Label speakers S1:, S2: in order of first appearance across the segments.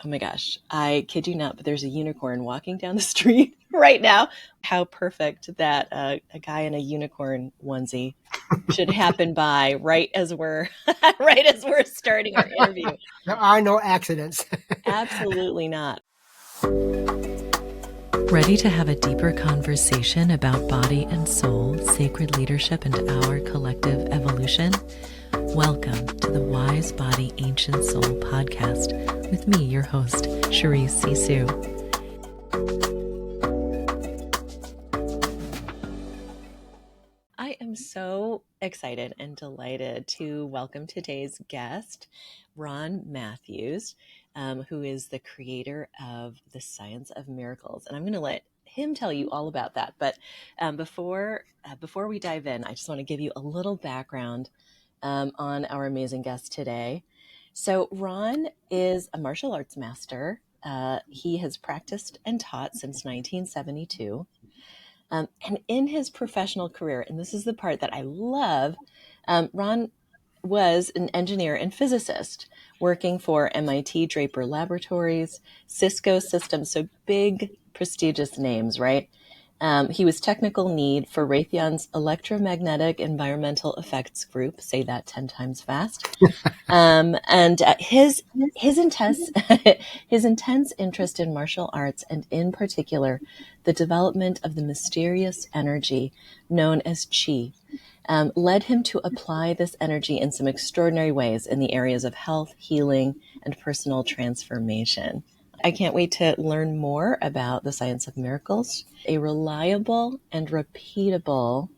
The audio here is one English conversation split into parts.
S1: Oh my gosh, I kid you not, but there's a unicorn walking down the street right now. How perfect that a guy in a unicorn onesie should happen by right as we're right as we're starting our interview.
S2: There are no accidents.
S1: Absolutely not.
S3: Ready to have a deeper conversation about body and soul, sacred leadership, and our collective evolution? Welcome to the Wise Body Ancient Soul podcast with me, your host, Charisse Sisou.
S1: I am so excited and delighted to welcome today's guest, Ron Matthews, who is the creator of the Science of Miracles. And I'm going to let him tell you all about that. But before we dive in, I just want to give you a little background on our amazing guest today. So Ron is a martial arts master. He has practiced and taught since 1972. And in his professional career, and this is the part that I love, Ron was an engineer and physicist working for MIT Draper Laboratories, Cisco Systems, so big, prestigious names, right? He was technical lead for Raytheon's electromagnetic environmental effects group. Say that 10 times fast. And his intense his intense interest in martial arts, and in particular, the development of the mysterious energy known as Qi, led him to apply this energy in some extraordinary ways in the areas of health, healing, and personal transformation. I can't wait to learn more about the Science of Miracles, a reliable and repeatable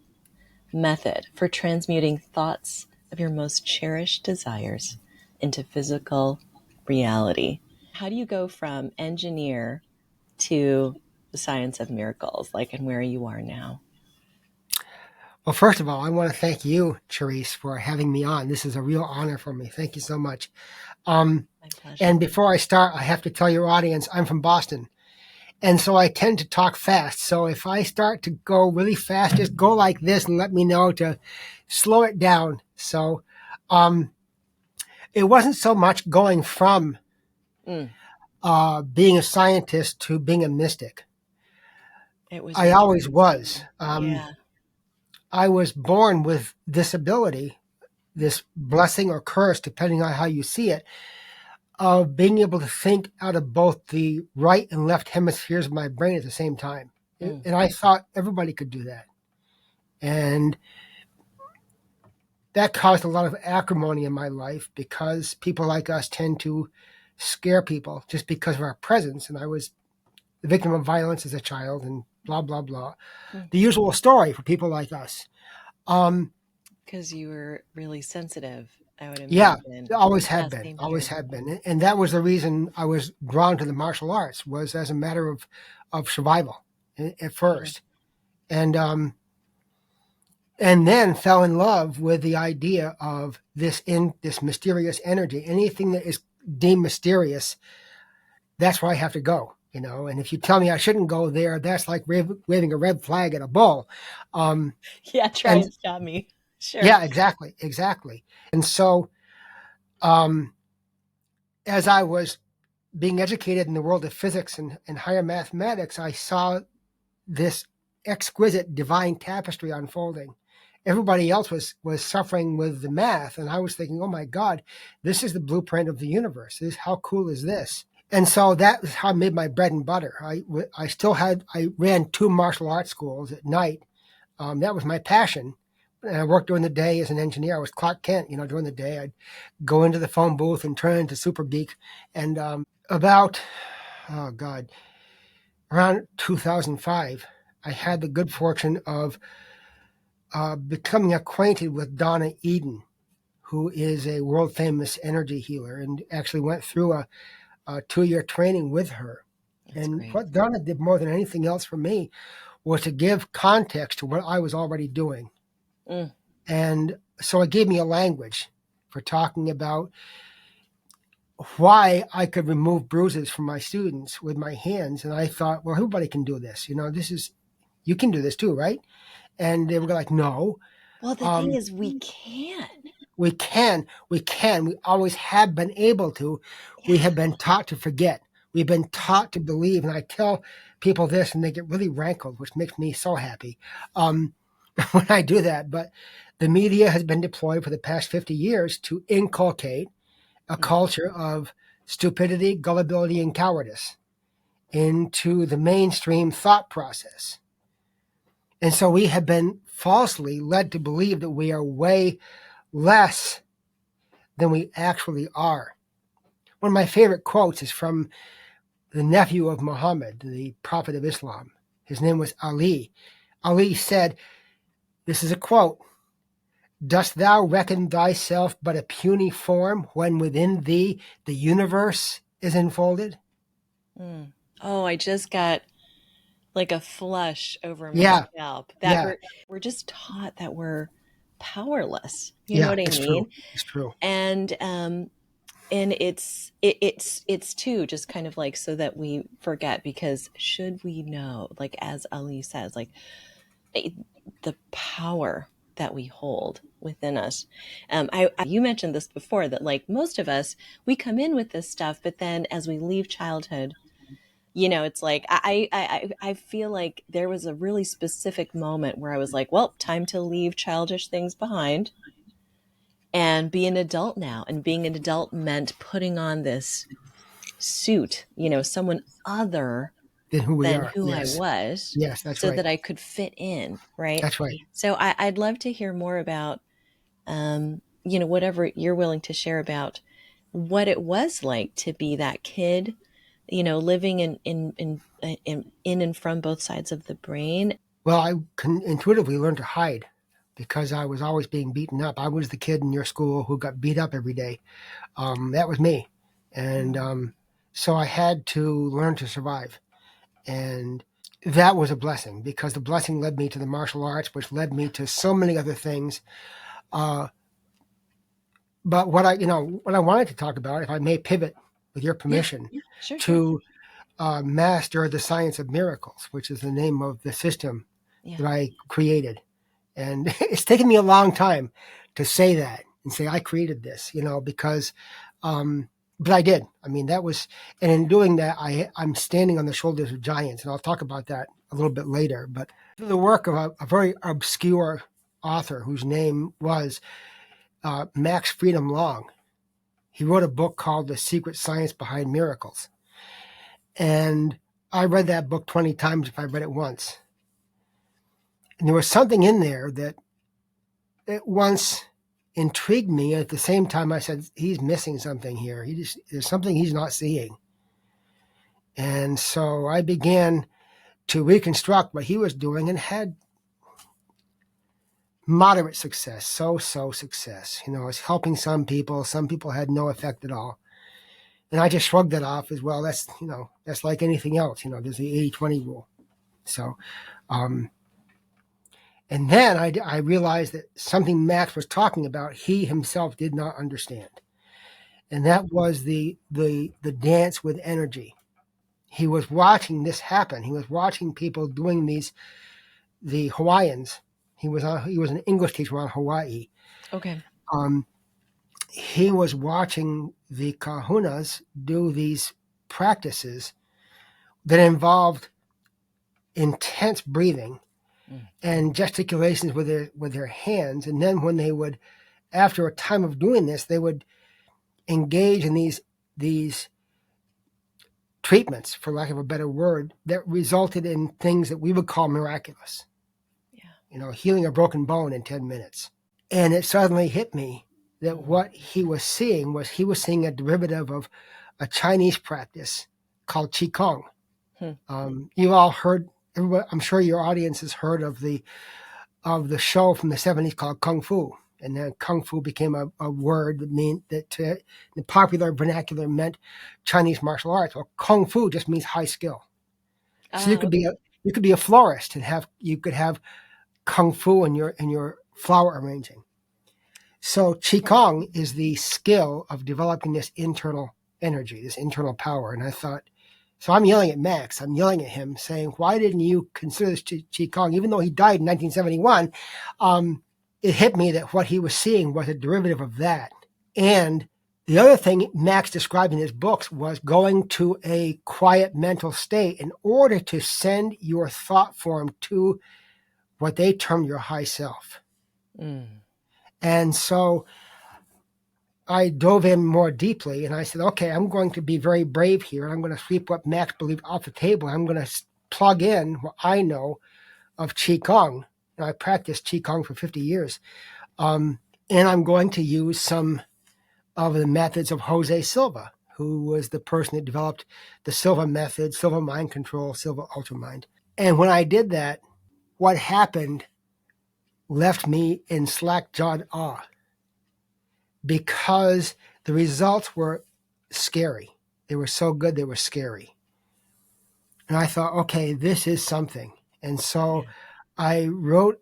S1: method for transmuting thoughts of your most cherished desires into physical reality. How do you go from engineer to the Science of Miracles, and where you are now?
S2: Well, first of all, I want to thank you, Charisse, for having me on. This is a real honor for me. Thank you so much.
S1: My pleasure.
S2: And before I start, I have to tell your audience, I'm from Boston. And so I tend to talk fast. So if I start to go really fast, just go like this and let me know to slow it down. So it wasn't so much going from being a scientist to being a mystic. I always was. I was born with this ability, this blessing or curse, depending on how you see it, of being able to think out of both the right and left hemispheres of my brain at the same time. And I thought everybody could do that. And that caused a lot of acrimony in my life because people like us tend to scare people just because of our presence. And I was the victim of violence as a child and blah, blah, blah. The usual story for people like us.
S1: Because you were really sensitive, I would imagine.
S2: Yeah, always had been. And that was the reason I was drawn to the martial arts, was as a matter of survival at first. And then fell in love with the idea of this mysterious energy. Anything that is deemed mysterious, that's where I have to go. And if you tell me I shouldn't go there, that's like waving a red flag at a bull.
S1: Try and stop me. Sure.
S2: Yeah, exactly. And so, as I was being educated in the world of physics and higher mathematics, I saw this exquisite divine tapestry unfolding. Everybody else was suffering with the math, and I was thinking, oh my God, this is the blueprint of the universe. How cool is this? And so that was how I made my bread and butter. I ran 2 martial arts schools at night. That was my passion. And I worked during the day as an engineer. I was Clark Kent, during the day. I'd go into the phone booth and turn into super geek. And around 2005, I had the good fortune of becoming acquainted with Donna Eden, who is a world-famous energy healer, and actually went through a 2-year training with her. Great. What Donna did more than anything else for me was to give context to what I was already doing. And so it gave me a language for talking about why I could remove bruises from my students with my hands. And I thought, well, everybody can do this. You can do this too, right? And they were like, no.
S1: Well, the thing is, we can.
S2: We always have been able to. We have been taught to forget. We've been taught to believe. And I tell people this and they get really rankled, which makes me so happy when I do that. But the media has been deployed for the past 50 years to inculcate a culture of stupidity, gullibility, and cowardice into the mainstream thought process. And so we have been falsely led to believe that we are way less than we actually are. One of my favorite quotes is from the nephew of Muhammad, the prophet of Islam. His name was Ali. Ali said, this is a quote, "Dost thou reckon thyself but a puny form when within thee the universe is enfolded?"
S1: Oh, I just got like a flush over my
S2: Yeah.
S1: scalp.
S2: Yeah.
S1: We're just taught that we're powerless. You
S2: Yeah,
S1: know what I
S2: it's
S1: mean?
S2: true. It's true.
S1: And it's too just kind of like so that we forget, because should we know, like as Ali says, like the power that we hold within us. You mentioned this before, that like most of us, we come in with this stuff, but then as we leave childhood, you know, it's like I feel like there was a really specific moment where I was like, well, time to leave childish things behind and be an adult now. And being an adult meant putting on this suit, you know, someone other
S2: Than who we
S1: than
S2: are.
S1: who
S2: Yes.
S1: I was.
S2: Yes, that's
S1: so
S2: right.
S1: that I could fit in, right?
S2: That's right.
S1: So I'd love to hear more about, you know, whatever you're willing to share about what it was like to be that kid, you know, living in and from both sides of the brain.
S2: Well, I can intuitively learn to hide because I was always being beaten up. I was the kid in your school who got beat up every day. That was me. And so I had to learn to survive. And that was a blessing, because the blessing led me to the martial arts, which led me to so many other things. But what I wanted to talk about, if I may pivot with your permission,
S1: Sure.
S2: to master the science of miracles, which is the name of the system that I created. And it's taken me a long time to say that and say I created this, you know, because, but I did. I mean, that was, and in doing that, I'm standing on the shoulders of giants, and I'll talk about that a little bit later. But the work of a very obscure author whose name was Max Freedom Long. He wrote a book called The Secret Science Behind Miracles. And I read that book 20 times if I read it once. And there was something in there that at once intrigued me. At the same time, I said, he's missing something here. There's something he's not seeing. And so I began to reconstruct what he was doing and had moderate success, so success. You know, I was helping some people. Some people had no effect at all. And I just shrugged it off as well. That's, you know, that's like anything else. You know, there's the 80-20 rule. So, and then I realized that something Max was talking about, he himself did not understand. And that was the dance with energy. He was watching this happen. He was watching people doing the Hawaiians. He was an English teacher on Hawaii.
S1: Okay.
S2: He was watching the kahunas do these practices that involved intense breathing and gesticulations with their hands. And then when they would, after a time of doing this, they would engage in these treatments, for lack of a better word, that resulted in things that we would call miraculous.
S1: Yeah.
S2: You know, healing a broken bone in 10 minutes. And it suddenly hit me that what he was seeing a derivative of a Chinese practice called Qigong. You all heard, I'm sure your audience has heard of the show from the 70s called Kung Fu. And then Kung Fu became a word that in the popular vernacular meant Chinese martial arts. Well, Kung Fu just means high skill. So you could be a florist and you could have Kung Fu in your flower arranging. So Qigong is the skill of developing this internal energy, this internal power. And I thought, so I'm yelling at Max. I'm yelling at him saying, why didn't you consider this Qigong? Even though he died in 1971, it hit me that what he was seeing was a derivative of that. And the other thing Max described in his books was going to a quiet mental state in order to send your thought form to what they term your high self. And so I dove in more deeply and I said, okay, I'm going to be very brave here. And I'm going to sweep what Max believed off the table. I'm going to plug in what I know of Qigong. I practiced Qigong for 50 years. And I'm going to use some of the methods of Jose Silva, who was the person that developed the Silva method, Silva mind control, Silva ultramind. And when I did that, what happened left me in slack-jawed awe because the results were scary. They were so good, they were scary. And I thought, okay, this is something. And so I wrote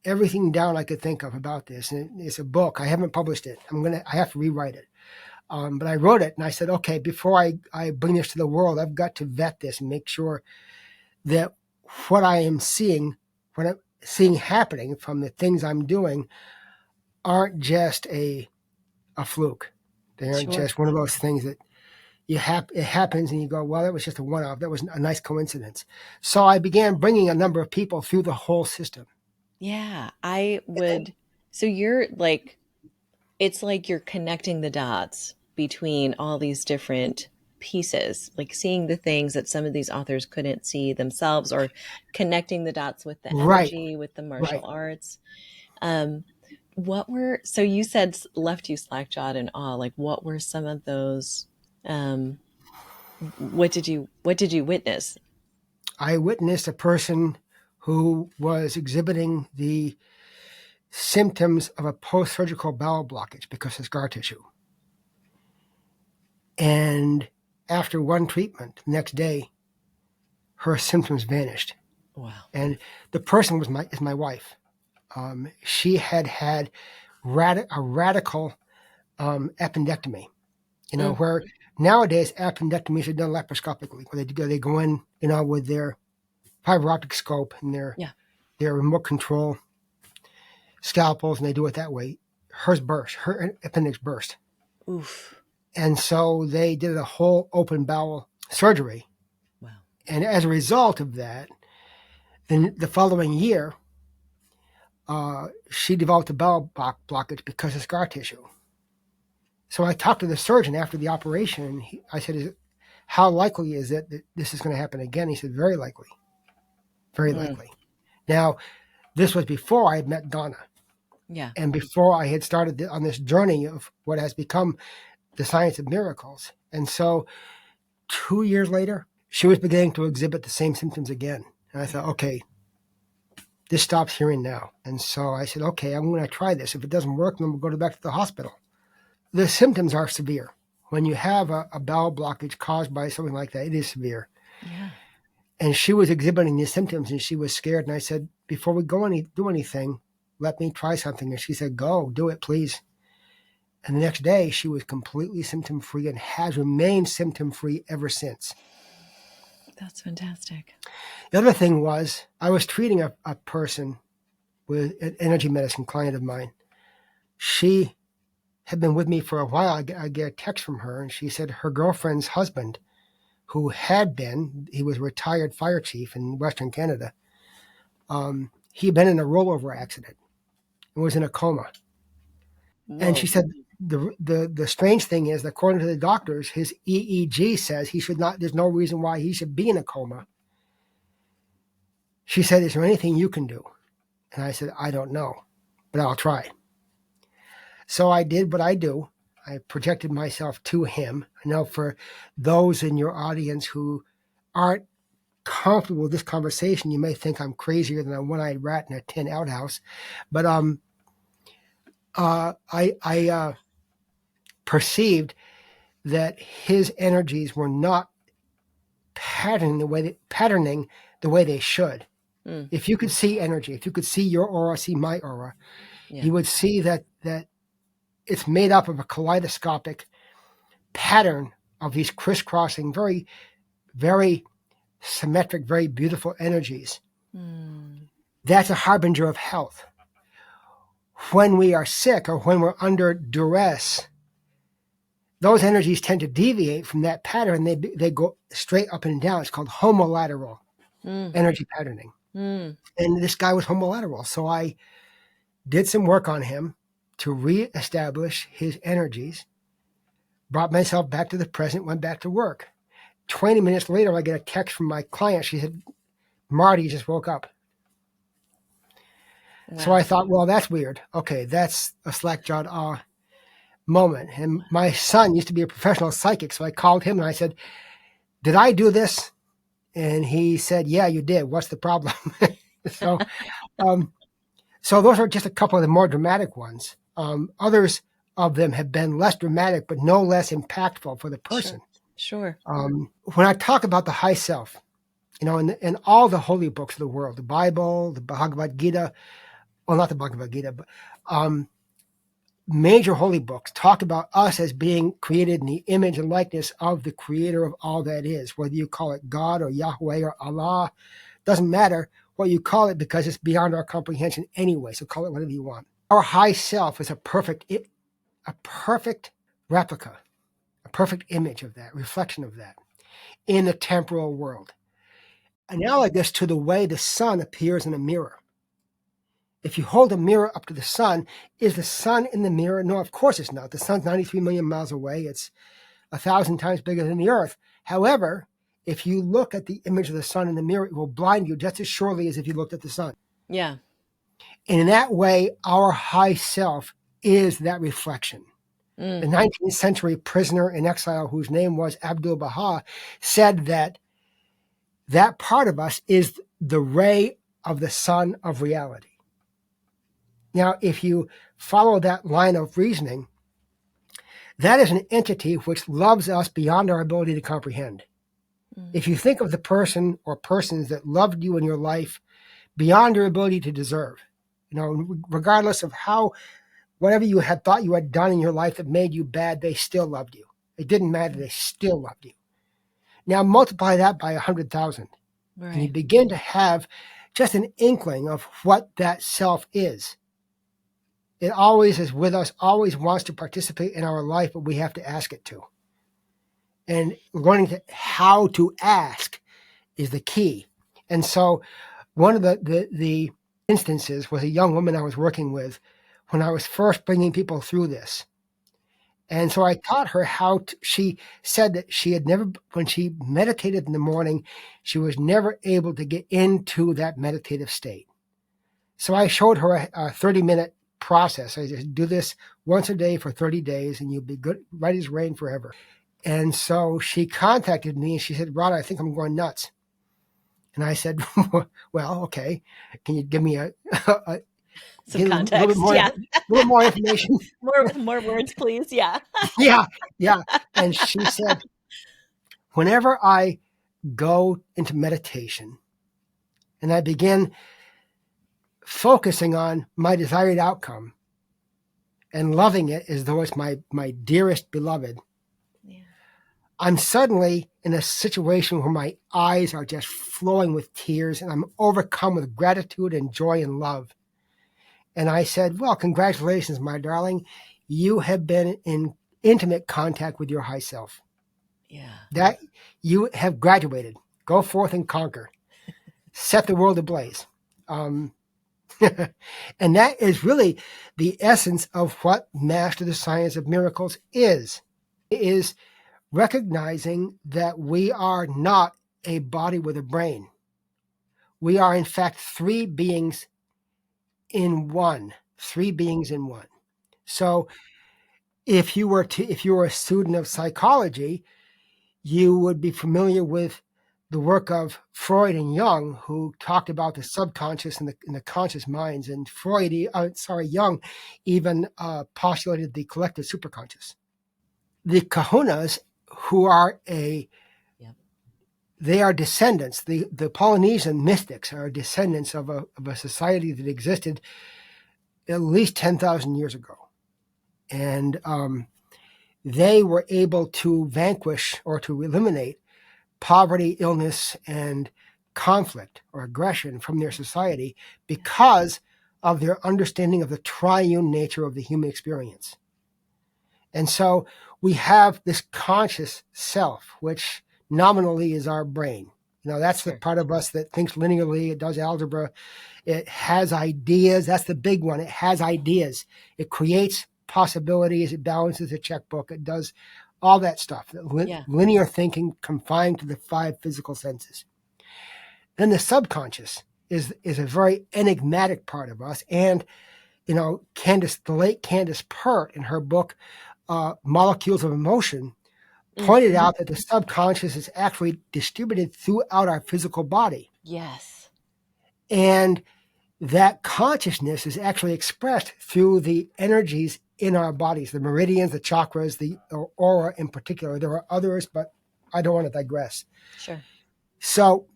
S2: everything down I could think of about this. And it's a book. I haven't published it. I have to rewrite it. But I wrote it and I said, okay, before I bring this to the world, I've got to vet this and make sure that what I am seeing, what I'm seeing happening from the things I'm doing aren't just a fluke. They aren't just one of those things that it happens and you go, well, that was just a one-off. That was a nice coincidence. So I began bringing a number of people through the whole system.
S1: Yeah, I would. So you're like, it's like you're connecting the dots between all these different pieces, like seeing the things that some of these authors couldn't see themselves, or connecting the dots with the energy, with the martial arts. So you said left you slack-jawed in awe. Like, what were some of those? What did you witness?
S2: I witnessed a person who was exhibiting the symptoms of a post-surgical bowel blockage because of scar tissue. And after one treatment, the next day, her symptoms vanished.
S1: Wow.
S2: And the person is my wife. She had a radical appendectomy, where nowadays appendectomies are done laparoscopically, where they go in, with their fiber optic scope and their remote control scalpels, and they do it that way. Hers burst. Her appendix burst.
S1: Oof.
S2: And so they did a whole open bowel surgery.
S1: Wow.
S2: And as a result of that, then the following year, she developed a bowel blockage because of scar tissue. So I talked to the surgeon after the operation. And I said, how likely is it that this is going to happen again? He said, very likely. Very likely. Now, this was before I had met Donna.
S1: Yeah.
S2: And before I had started on this journey of what has become the science of miracles. And so 2 years later, she was beginning to exhibit the same symptoms again. And I thought, okay, this stops here and now. And so I said, okay, I'm going to try this. If it doesn't work, then we'll go back to the hospital. The symptoms are severe. When you have a bowel blockage caused by something like that, it is severe.
S1: Yeah.
S2: And she was exhibiting these symptoms and she was scared. And I said, before we do anything, let me try something. And she said, go, do it, please. And the next day, she was completely symptom-free and has remained symptom-free ever since.
S1: That's fantastic.
S2: The other thing was, I was treating a person with an energy medicine client of mine. She had been with me for a while. I get a text from her, and she said her girlfriend's husband, he was a retired fire chief in Western Canada, he had been in a rollover accident and was in a coma. Whoa. And she said, the strange thing is, according to the doctors, his EEG says he should not, there's no reason why he should be in a coma. She said, is there anything you can do? And I said, I don't know, but I'll try. So I did what I do. I projected myself to him. I know for those in your audience who aren't comfortable with this conversation, you may think I'm crazier than a one-eyed rat in a tin outhouse. But I perceived that his energies were not patterning the way they should. If you could see energy, if you could see your aura, see my aura, you would see that it's made up of a kaleidoscopic pattern of these crisscrossing, very, very symmetric, very beautiful energies. That's a harbinger of health. when we are sick or when we're under duress, those energies tend to deviate from that pattern. They go straight up and down. It's called homolateral energy patterning. And this guy was homolateral. So I did some work on him to reestablish his energies, brought myself back to the present, went back to work. 20 minutes later, I get a text from my client. She said, Marty just woke up. Wow. So I thought, well, that's weird. Okay, that's a slack-jawed moment. And my son used to be a professional psychic, so I called him and I said, did I do this? And he said, yeah, you did. What's the problem? So those are just a couple of the more dramatic ones. Others of them have been less dramatic, but no less impactful for the person.
S1: Sure.
S2: When I talk about the high self, in all the holy books of the world, the Bible, the Bhagavad Gita, well, not the Bhagavad Gita, but major holy books talk about us as being created in the image and likeness of the creator of all that is, whether you call it God or Yahweh or Allah, doesn't matter what you call it because it's beyond our comprehension anyway, so call it whatever you want. Our high self is a perfect replica, a perfect image of that, reflection of that in the temporal world. Analogous to the way the sun appears in a mirror. If you hold a mirror up to the sun, is the sun in the mirror? No, of course it's not. The sun's 93 million miles away. It's 1,000 times bigger than the earth. However, if you look at the image of the sun in the mirror, it will blind you just as surely as if you looked at the sun.
S1: Yeah.
S2: And in that way, our high self is that reflection. The 19th century prisoner in exile, whose name was Abdu'l-Baha, said that part of us is the ray of the sun of reality. Now, if you follow that line of reasoning, that is an entity which loves us beyond our ability to comprehend. If you think of the person or persons that loved you in your life beyond your ability to deserve, regardless of whatever you had thought you had done in your life that made you bad, they still loved you. It didn't matter. They still loved you. Now multiply that by 100,000. Right. And you begin to have just an inkling of what that self is. It always is with us, always wants to participate in our life, but we have to ask it to. And learning how to ask is the key. And so one of the instances was a young woman I was working with when I was first bringing people through this. And so I taught her she said that she had never, when she meditated in the morning, she was never able to get into that meditative state. So I showed her a 30-minute process. I just do this once a day for 30 days and you'll be good, right as rain forever. And so she contacted me and she said, Rod, I think I'm going nuts. And I said, well, okay. Can you give me
S1: some context?
S2: A little more information.
S1: more words, please. Yeah.
S2: Yeah. And she said, whenever I go into meditation and I begin focusing on my desired outcome and loving it as though it's my dearest beloved, I'm suddenly in a situation where my eyes are just flowing with tears and I'm overcome with gratitude and joy and love. And I said, well, congratulations, my darling. You have been in intimate contact with your high self.
S1: Yeah.
S2: That you have graduated. Go forth and conquer. Set the world ablaze. And that is really the essence of what Master the Science of Miracles is. It is recognizing that we are not a body with a brain. We are, in fact, three beings in one. So if you were a student of psychology, you would be familiar with the work of Freud and Jung, who talked about the subconscious and the conscious minds. And Jung even postulated the collective superconscious. The kahunas, who are they are descendants. The Polynesian mystics are descendants of a society that existed at least 10,000 years ago. And they were able to vanquish or to eliminate poverty, illness, and conflict or aggression from their society because of their understanding of the triune nature of the human experience. And so we have this conscious self, which nominally is our brain. That's the part of us that thinks linearly. It does algebra. It has ideas. That's the big one. It has ideas. It creates possibilities. It balances a checkbook. It does all that stuff. Linear thinking confined to the 5 physical senses. Then the subconscious is a very enigmatic part of us. And, the late Candace Pert, in her book, Molecules of Emotion, pointed out that the subconscious is actually distributed throughout our physical body.
S1: Yes.
S2: And that consciousness is actually expressed through the energies in our bodies, the meridians, the chakras, the aura in particular. There are others, but I don't want to digress.
S1: Sure.
S2: So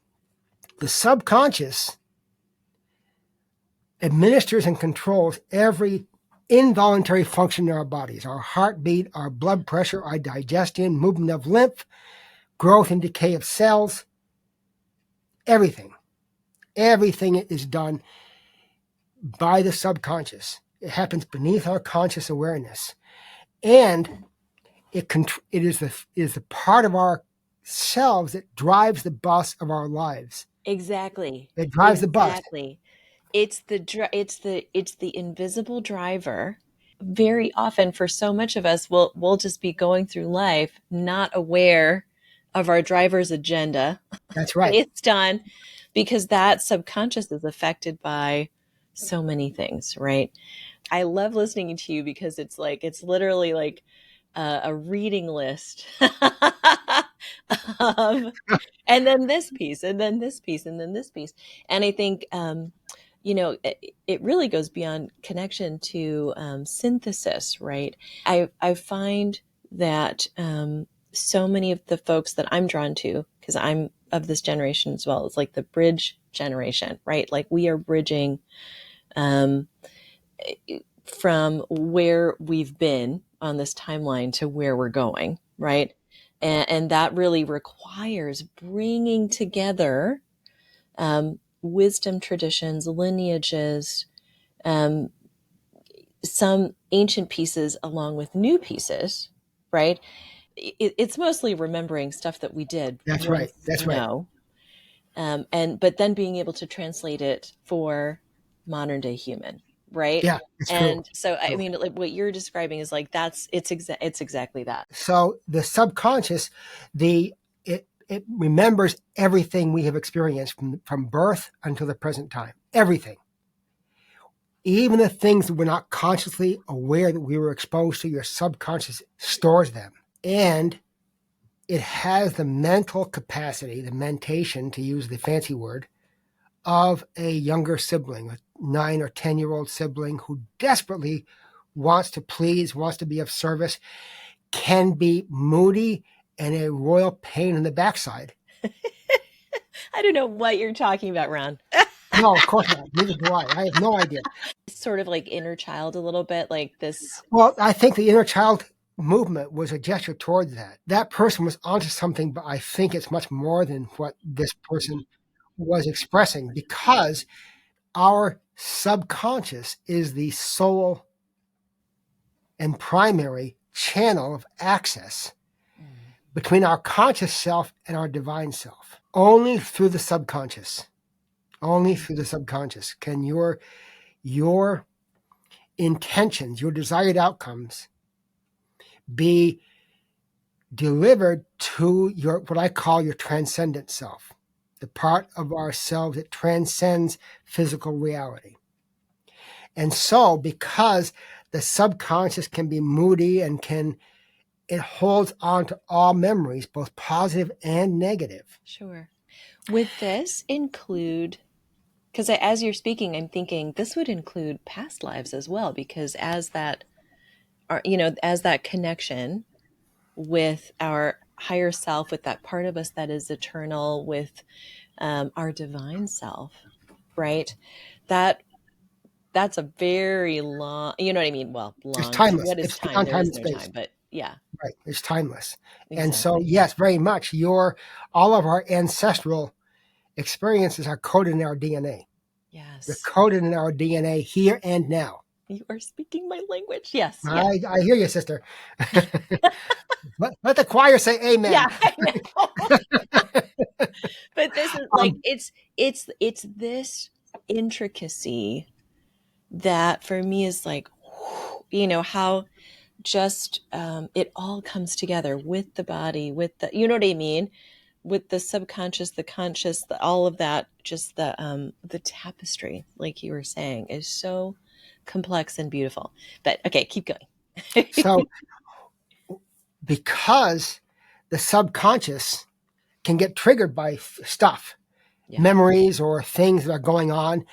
S2: the subconscious administers and controls every involuntary function in our bodies: our heartbeat, our blood pressure, our digestion, movement of lymph, growth and decay of cells, everything. Everything is done by the subconscious. It happens beneath our conscious awareness. And it is the part of ourselves that drives the bus of our lives.
S1: Exactly.
S2: It drives the bus.
S1: Exactly. It's the invisible driver. Very often, for so much of us, we'll just be going through life not aware of our driver's agenda.
S2: That's right.
S1: It's done because that subconscious is affected by so many things, right? I love listening to you because it's literally like a reading list of, and then this piece, and then this piece, and then this piece. And I think, it really goes beyond connection to synthesis, right? I find that so many of the folks that I'm drawn to, because I'm of this generation as well, it's like the bridge generation, right? Like we are bridging from where we've been on this timeline to where we're going, right? And that really requires bringing together wisdom traditions, lineages, some ancient pieces along with new pieces, right? It's mostly remembering stuff that we did.
S2: That's right. That's right.
S1: But then being able to translate it for modern day human, right?
S2: Yeah, it's
S1: and
S2: true.
S1: So I mean, like what you're describing is like it's exactly that.
S2: So the subconscious, it remembers everything we have experienced from birth until the present time. Everything. Even the things that we're not consciously aware that we were exposed to, your subconscious stores them. And it has the mental capacity, the mentation, to use the fancy word, of a younger sibling, a 9 or 10-year-old sibling who desperately wants to please, wants to be of service, can be moody and a royal pain in the backside.
S1: I don't know what you're talking about, Ron.
S2: No, of course not. Neither do I. I have no idea.
S1: It's sort of like inner child a little bit, like this.
S2: Well, I think the inner child movement was a gesture towards that. That person was onto something, but I think it's much more than what this person was expressing, because our subconscious is the sole and primary channel of access between our conscious self and our divine self. Only through the subconscious can your intentions, your desired outcomes be delivered to your, what I call your transcendent self, the part of ourselves that transcends physical reality. And so, because the subconscious can be moody and it holds on to all memories, both positive and negative.
S1: Sure. Would this include, because as you're speaking, I'm thinking this would include past lives as well, because as that connection with our higher self, with that part of us that is eternal, with our divine self, right? That's a very long, you know what I mean? Well, long.
S2: It's timeless.
S1: What is
S2: it's
S1: time? There
S2: time
S1: is
S2: and
S1: no
S2: space.
S1: time, but yeah.
S2: Right. It's timeless.
S1: Exactly.
S2: And so, yes, very much. All of our ancestral experiences are coded in our DNA.
S1: Yes.
S2: They're coded in our DNA here and now.
S1: You are speaking my language. Yes.
S2: I hear you, sister. Let the choir say amen.
S1: Yeah, I know. But this is like,
S2: Um,
S1: it's this intricacy that for me is like, how just it all comes together with the body, with the, you know what I mean, with the subconscious, the conscious, all of that, just the tapestry, like you were saying, is so complex and beautiful. But okay, keep going.
S2: so because the subconscious can get triggered by stuff,
S1: Yeah.
S2: memories or things that are going on,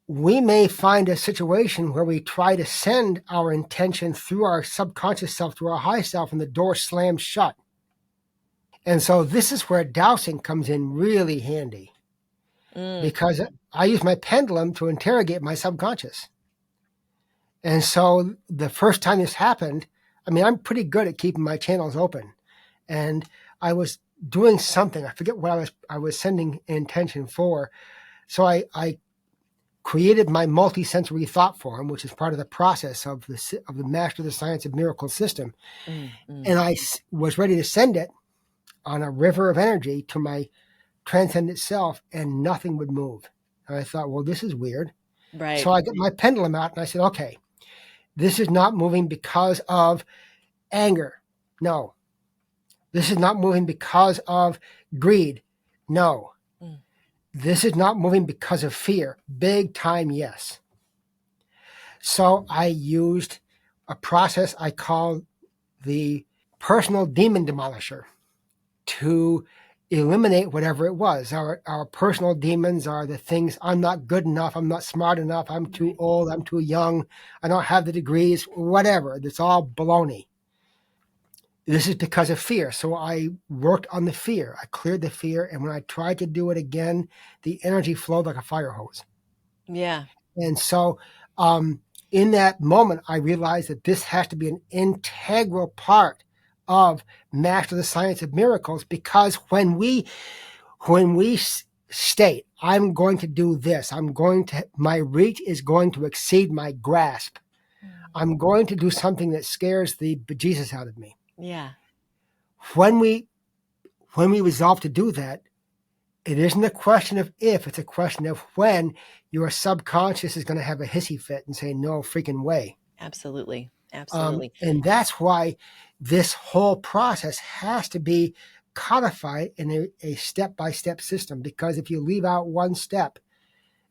S2: we may find a situation where we try to send our intention through our subconscious self to our high self and the door slams shut. And so this is where dowsing comes in really handy, because I use my pendulum to interrogate my subconscious. And so the first time this happened, I mean, I'm pretty good at keeping my channels open. And I was doing something, I forget what I was sending intention for. So I created my multisensory thought form, which is part of the process of the Master of the Science of Miracles system. And I was ready to send it on a river of energy to my Transcendent Self, and nothing would move. And I thought, well, this is weird.
S1: Right.
S2: So I got my pendulum out and I said, okay, this is not moving because of anger. No. This is not moving because of greed. No. This is not moving because of fear. Big time, yes. So I used a process I call the personal demon demolisher to eliminate whatever it was. Our personal demons are the things: I'm not good enough, I'm not smart enough, I'm too old, I'm too young, I don't have the degrees, whatever. It's all baloney. This is because of fear. So I worked on the fear. I cleared the fear. And when I tried to do it again, the energy flowed like a fire hose.
S1: Yeah.
S2: And so in that moment, I realized that this has to be an integral part of Master the Science of Miracles, because when we state, I'm going to do this, my reach is going to exceed my grasp, I'm going to do something that scares the bejesus out of me.
S1: Yeah.
S2: When we resolve to do that, it isn't a question of if, it's a question of when your subconscious is going to have a hissy fit and say, no freaking way.
S1: Absolutely. Absolutely.
S2: And that's why this whole process has to be codified in a step-by-step system, because if you leave out one step,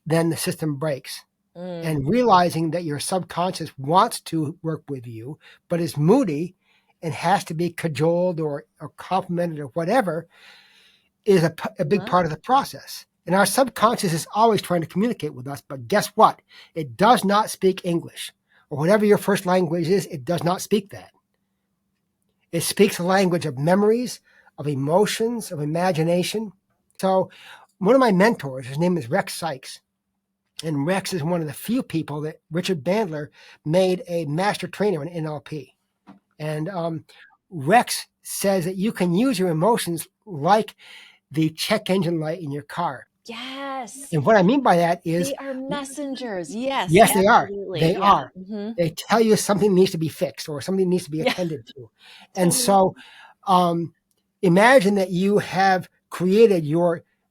S2: then the system breaks. And realizing that your subconscious wants to work with you, but is moody and has to be cajoled or complimented or whatever, is a big part of the process. And our subconscious is always trying to communicate with us, but guess what? It does not speak English, or whatever your first language is. It does not speak that. It speaks a language of memories, of emotions, of imagination. So one of my mentors, his name is Rex Sykes, and Rex is one of the few people that Richard Bandler made a master trainer in NLP. And Rex says that you can use your emotions like the check engine light in your car.
S1: Yes.
S2: And what I mean by that is,
S1: they are messengers. Yes.
S2: Yes, they are.
S1: Absolutely.
S2: They are.
S1: Mm-hmm.
S2: They tell you something needs to be fixed or something needs to be attended to. And so imagine that you have created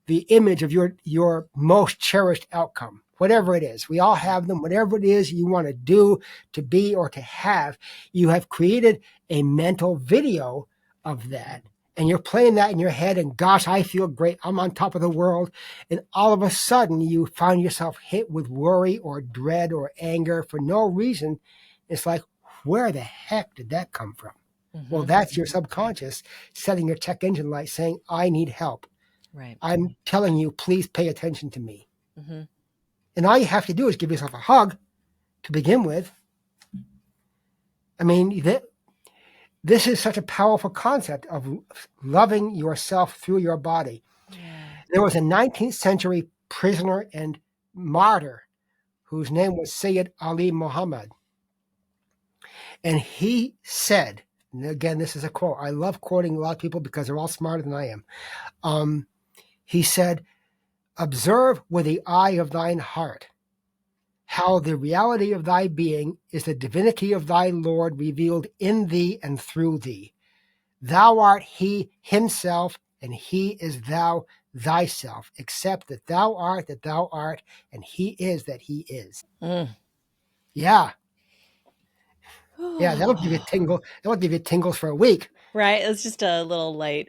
S2: the image of your most cherished outcome, whatever it is. We all have them. Whatever it is you want to do, to be, or to have, you have created a mental video of that. And you're playing that in your head, and gosh, I feel great. I'm on top of the world. And all of a sudden, you find yourself hit with worry or dread or anger for no reason. It's like, where the heck did that come from? Mm-hmm. Well, that's your subconscious setting your check engine light saying, I need help.
S1: Right.
S2: I'm telling you, please pay attention to me. Mm-hmm. And all you have to do is give yourself a hug to begin with. I mean, this is such a powerful concept of loving yourself through your body. Yeah. There was a 19th century prisoner and martyr whose name was Sayyid Ali Muhammad. And he said, and again, this is a quote. I love quoting a lot of people because they're all smarter than I am. He said, Observe with the eye of thine heart how the reality of thy being is the divinity of thy Lord revealed in thee and through thee. Thou art he himself, and he is thou thyself, except that thou art, and he is that he is.
S1: Mm.
S2: Yeah. Yeah, that'll give you a tingle. That'll give you tingles for a week.
S1: Right? It's just a little light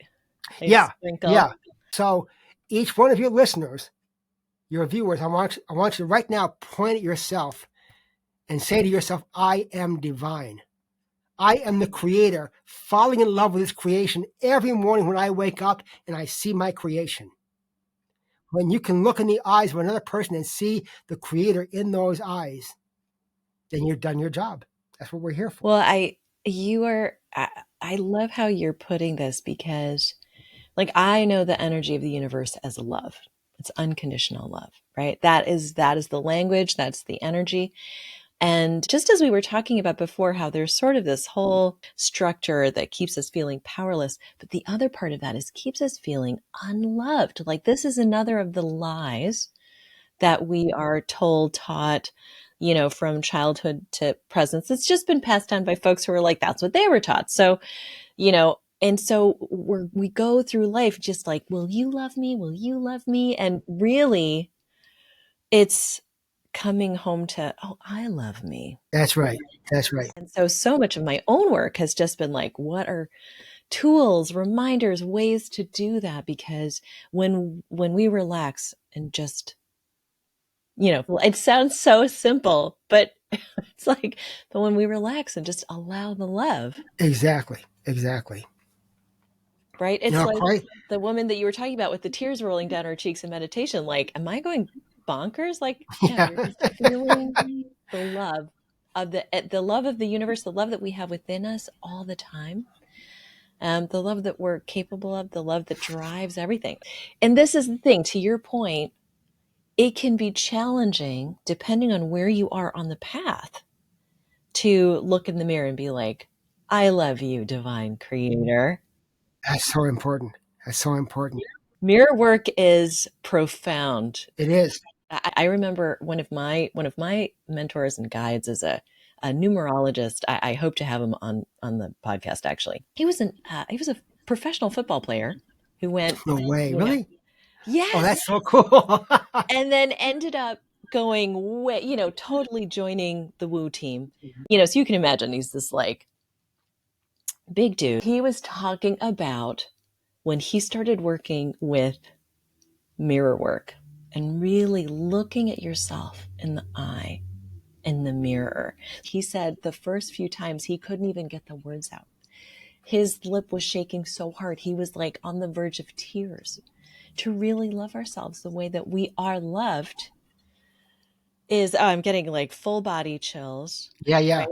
S2: Yeah.
S1: sprinkle.
S2: Yeah. So each one of your listeners, your viewers, I want you to right now point at yourself and say to yourself, I am divine. I am the creator, falling in love with this creation every morning when I wake up and I see my creation. When you can look in the eyes of another person and see the creator in those eyes, then you've done your job. That's what we're here for.
S1: Well, I love how you're putting this, because like I know the energy of the universe as love. It's unconditional love, right? That is the language, that's the energy. And just as we were talking about before, how there's sort of this whole structure that keeps us feeling powerless, but the other part of that is keeps us feeling unloved. Like this is another of the lies that we are told, taught, from childhood to present. It's just been passed down by folks who are like, that's what they were taught. So, and so we go through life just like, will you love me? Will you love me? And really, it's coming home to, oh, I love me.
S2: That's right. That's right.
S1: And so much of my own work has just been like, what are tools, reminders, ways to do that? Because when we relax and just, it sounds so simple, but it's like, but when we relax and just allow the love.
S2: Exactly. Exactly.
S1: Right? It's
S2: No,
S1: like
S2: quite.
S1: the woman that you were talking about with the tears rolling down her cheeks in meditation. Like, am I going bonkers? Like, yeah, you're just feeling the love of the love of the universe, the love that we have within us all the time. The love that we're capable of, the love that drives everything. And this is the thing, to your point, it can be challenging depending on where you are on the path to look in the mirror and be like, I love you, divine creator.
S2: That's so important. That's so important.
S1: Mirror work is profound.
S2: It is.
S1: I remember one of my mentors and guides is a numerologist. I hope to have him on the podcast. Actually, he was a professional football player who went.
S2: No way. Really?
S1: Yes.
S2: Oh, that's so cool.
S1: And then ended up going way, totally joining the Woo team. So you can imagine he's this like big dude. He was talking about when he started working with mirror work and really looking at yourself in the eye, in the mirror. He said the first few times he couldn't even get the words out. His lip was shaking so hard. He was like on the verge of tears. To really love ourselves the way that we are loved is, I'm getting like full body chills.
S2: Yeah, yeah.
S1: Right?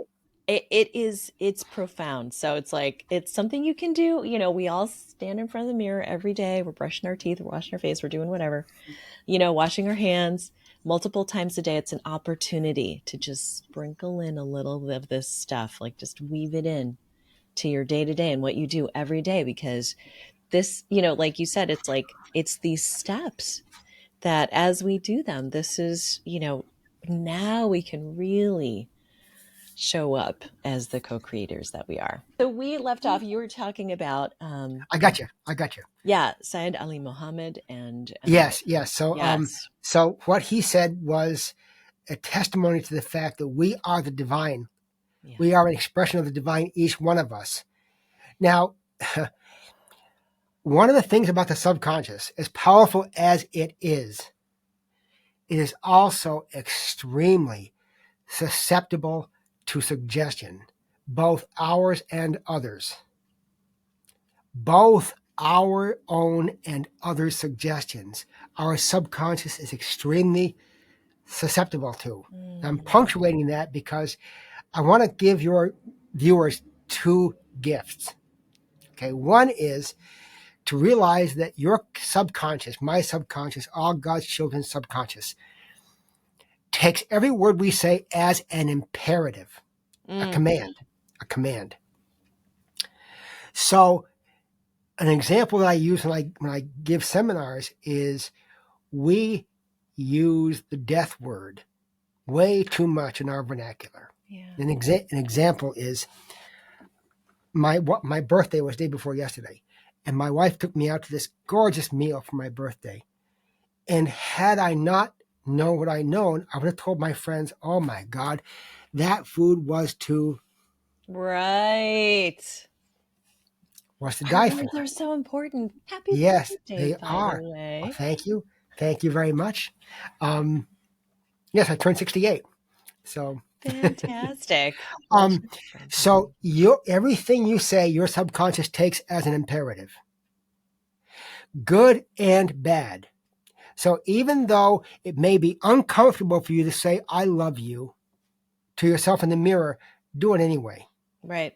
S1: It's profound. So it's like, it's something you can do. We all stand in front of the mirror every day. We're brushing our teeth, we're washing our face, we're doing whatever, washing our hands multiple times a day. It's an opportunity to just sprinkle in a little of this stuff, like just weave it in to your day to day and what you do every day. Because this, like you said, it's like, it's these steps that as we do them, this is, now we can really show up as the co-creators that we are. So we left off, you were talking about
S2: I got you.
S1: Yeah, Syed Ali Mohammed and
S2: Yes. So
S1: yes.
S2: So what he said was a testimony to the fact that we are the divine. Yeah. We are an expression of the divine, each one of us. Now, one of the things about the subconscious, as powerful as it is also extremely susceptible to suggestion, both ours and others. Both our own and others' suggestions, our subconscious is extremely susceptible to. I'm punctuating that because I want to give your viewers two gifts. Okay, one is to realize that your subconscious, my subconscious, all God's children's subconscious, takes every word we say as an imperative, a command. So an example that I use when I give seminars is we use the death word way too much in our vernacular.
S1: Yeah.
S2: An example is my birthday was the day before yesterday, and my wife took me out to this gorgeous meal for my birthday. And had I not known what I known, I would have told my friends, "Oh my God, that food was to
S1: Right. Our
S2: die for."
S1: words are so important. Happy
S2: Yes,
S1: birthday,
S2: they
S1: by the
S2: are. Well,
S1: way.
S2: thank you very much. Yes, I turned 68. So,
S1: Fantastic.
S2: so everything you say, your subconscious takes as an imperative, good and bad. So even though it may be uncomfortable for you to say "I love you" to yourself in the mirror, do it anyway.
S1: Right.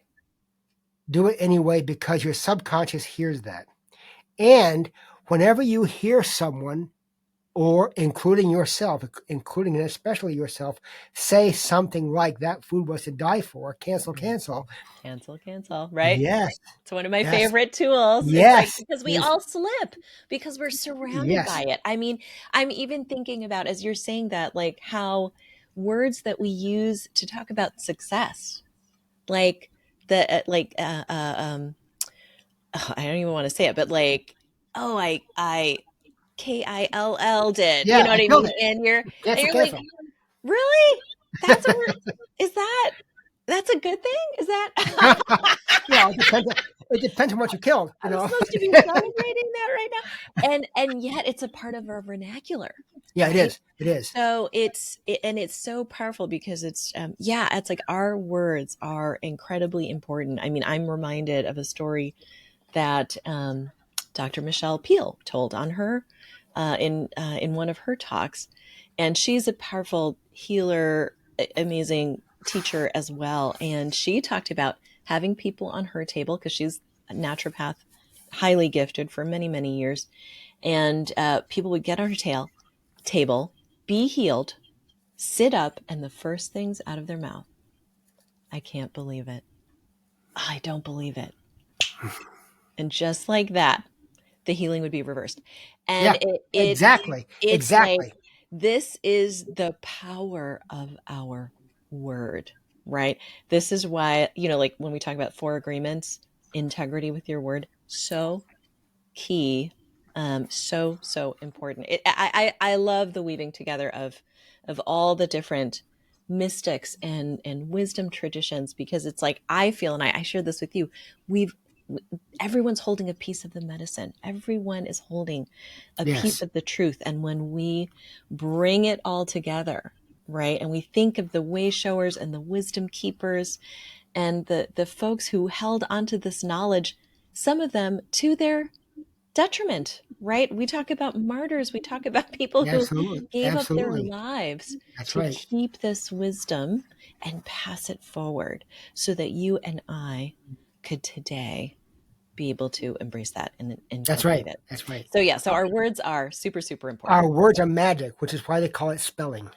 S2: Do it anyway because your subconscious hears that. And whenever you hear someone, or including yourself, including and especially yourself, say something like "that food was to die for," cancel,
S1: Cancel, right?
S2: Yes,
S1: It's one of my
S2: yes,
S1: favorite tools. It's like,
S2: yes,
S1: because we all slip because we're surrounded by
S2: yes,
S1: it. I mean, I'm even thinking about, as you're saying that, like how words that we use to talk about success, like I don't even want to say it, but like, oh, I KILL did, you
S2: yeah,
S1: know
S2: I
S1: what I
S2: killed
S1: mean?
S2: it.
S1: And
S2: Cancel,
S1: you're like,
S2: cancel.
S1: really? That's a word? Is that's a good thing? Is that
S2: Well, it depends on what you killed, you
S1: I'm
S2: know.
S1: supposed to be celebrating that right now? And yet it's a part of our vernacular,
S2: Yeah, it
S1: right?
S2: is. It is.
S1: So and it's so powerful because it's like our words are incredibly important. I mean, I'm reminded of a story that Dr. Michelle Peel told on her in one of her talks, and she's a powerful healer, amazing teacher as well. And she talked about having people on her table because she's a naturopath, highly gifted for many years, and people would get on her table, be healed, sit up, and the first things out of their mouth, "I can't believe it. I don't believe it." And just like that, the healing would be reversed. And
S2: Yeah, exactly.
S1: it's like,
S2: Exactly.
S1: this is the power of our word, right? This is why, like when we talk about 4 agreements, integrity with your word, so key, so important. I love the weaving together of all the different mystics and wisdom traditions, because it's like, I feel, and I share this with you, we've everyone's holding a piece of the medicine. Everyone is holding a piece
S2: Yes.
S1: of the truth. And when we bring it all together, right, and we think of the way showers and the wisdom keepers and the folks who held onto this knowledge, some of them to their detriment, right? We talk about martyrs. We talk about people
S2: Yeah,
S1: who
S2: absolutely.
S1: gave up their
S2: Absolutely.
S1: lives
S2: That's
S1: to
S2: right.
S1: keep this wisdom and pass it forward so that you and I could today be able to embrace that and
S2: That's right.
S1: incorporate it.
S2: That's right.
S1: So yeah, so our words are super
S2: Our
S1: important.
S2: words are magic, which is why they call it spelling.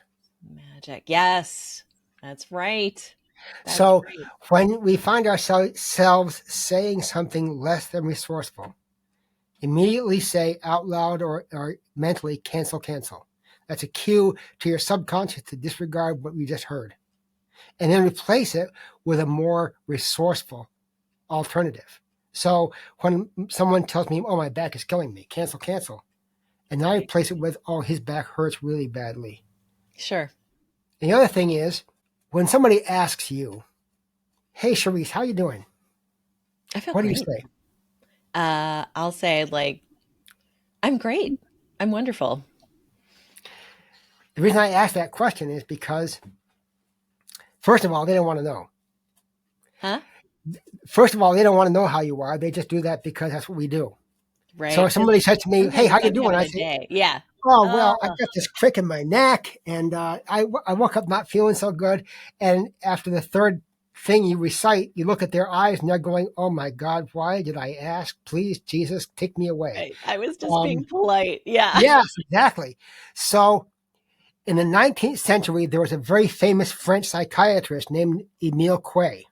S1: Magic. Yes. That's right. That's
S2: So
S1: right.
S2: when we find ourselves saying something less than resourceful, immediately say out loud or mentally, "cancel, cancel." That's a cue to your subconscious to disregard what we just heard. And then replace it with a more resourceful alternative. So when someone tells me, "Oh, my back is killing me," cancel, cancel. And then I
S1: Right.
S2: replace it with, "Oh, his back hurts really badly."
S1: Sure.
S2: The other thing is, when somebody asks you, "Hey, Charisse, how you doing?"
S1: I feel
S2: What do you
S1: great.
S2: say?
S1: I'll say, like, I'm great. I'm wonderful.
S2: The reason I ask that question is because, first of all, they don't want to know.
S1: Huh?
S2: First of all, they don't want to know how you are. They just do that because that's what we do. So
S1: Right.
S2: if
S1: Because
S2: somebody says to me, "Hey,
S1: sometimes
S2: how
S1: it's
S2: you
S1: I'm
S2: doing?"
S1: having
S2: I
S1: a
S2: say,
S1: day. Yeah.
S2: "Oh, well, I
S1: Oh,
S2: got this crick in my neck, and I woke up not feeling so good." And after the third thing you recite, you look at their eyes, and they're going, "Oh my God, why did I ask? Please, Jesus, take me away."
S1: right. I was just being
S2: Um,
S1: polite. Yeah.
S2: yes, exactly. So in the 19th century, there was a very famous French psychiatrist named Emile Coué,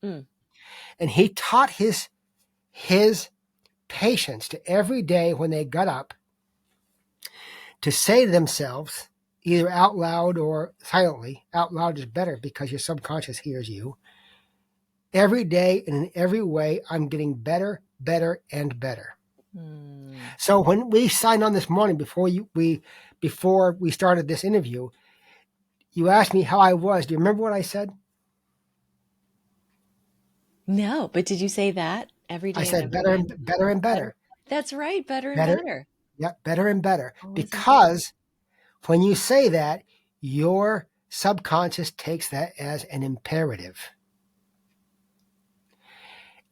S1: Mm.
S2: and he taught his patients to every day when they got up to say to themselves, either out loud or silently. Out loud is better because your subconscious hears you. Every day and in every way, I'm getting better, better, and better. So when we signed on this morning before we started this interview, you asked me how I was. Do you remember what I said?
S1: No, but did you say that every day?
S2: I
S1: and
S2: said
S1: every
S2: better
S1: way?
S2: and better and better.
S1: That's right. Better and
S2: Better.
S1: better.
S2: Yep, better and better.
S1: Always
S2: Because when you say that, your subconscious takes that as an imperative.